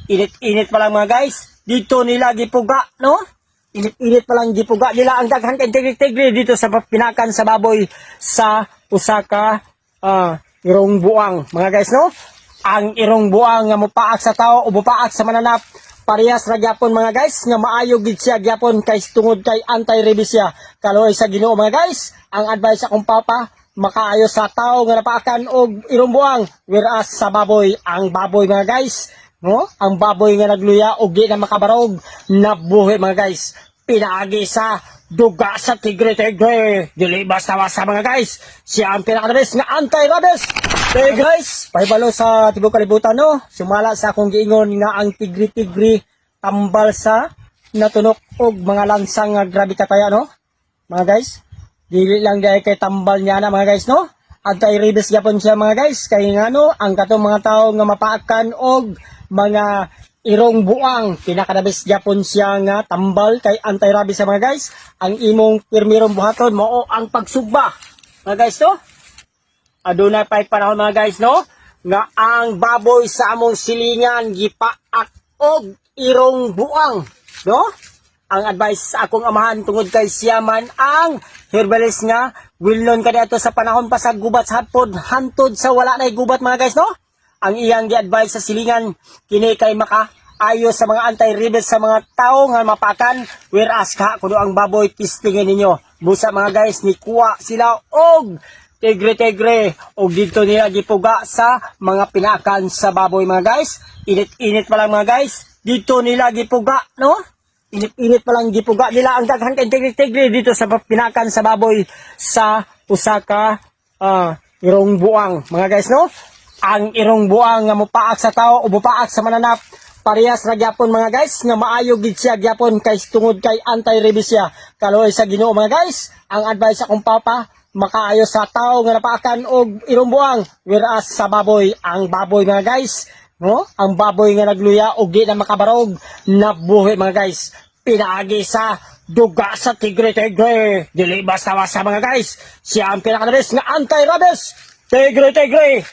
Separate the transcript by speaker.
Speaker 1: Init-init pa lang mga guys. Dito nila gipuga, no? Init-init pa lang gipuga nila ang daghan kay tigre-tigre dito sa pinakan sa baboy sa Usaka irong buang mga guys, no? Ang irong buang nga mopaak sa tao o mopaak sa mananap parehas ra gyapon mga guys nga maayo gid siya gyapon kay tungod kay anti-rabies siya. Kaloy sa Ginoo mga guys, ang advice akong papa makaayo sa tao nga napaakan og irong buang whereas sa baboy, ang baboy mga guys, no? Ang baboy nga nagluya og di na makabarog nabuhi mga guys. Pinaagi sa duga sa tigre-tigre. Dili basta-basta mga guys. Siya ang pinakadabis nga anti-rabies. Okay guys, pahibalo sa tibok kalibutan, no? Sumala sa akong giingon nga ang tigre-tigre tambal sa natunok og mga lansang nga grabe kataya, no? Mga guys, dili lang dahil kay tambal niya na mga guys, no? Anti-rabies yapon siya mga guys. Kaya nga no, ang katong mga tao nga mapaakan og mga irong buang, pinakadabis yapon siya nga tambal kay anti-rabies sa mga guys. Ang imong pirmirong buhaton mao ang pagsugba. Mga guys, no? Adunay pay panahon mga guys, no? Nga ang baboy sa among silingan gipaak og irong buang, no? Ang advice sa akong amahan tungod kay siya man ang herbalist nga wilnon kani ato sa panahon pa sa gubat sa hapon hantod sa wala nay gubat mga guys, no? Ang iyang gi-advise sa silingan kini kay makaayo sa mga anti-rabies sa mga tao nga mapakan whereas ka kuno ang baboy testingin ninyo. Busa mga guys ni kuha sila og tigre-tigre og dito nila gipuga sa mga pinakan sa baboy mga guys. Init-init pa lang mga guys. Dito nila gipuga, no? Init-init pa lang gipuga nila ang daghan kay tigre-tigre dito sa pinakan sa baboy sa Usaka irong buang mga guys, no? Ang irong buang nga mopaak sa tao o mopaak sa mananap parehas ra gyapon mga guys nga maayo gid siya gyapon kay tungod kay anti-rabies siya. Kaloy sa Ginoo mga guys, ang advice akong papa makaayo sa tao nga napaakan og irong buang whereas sa baboy, ang baboy mga guys, no? Ang baboy nga nagluya og di na makabarog nabuhi mga guys. Pinaagi sa duga sa tigre-tigre. Dili basta-basta mga guys. Siya ang pinakadabis nga anti-rabies. Tigre-tigre.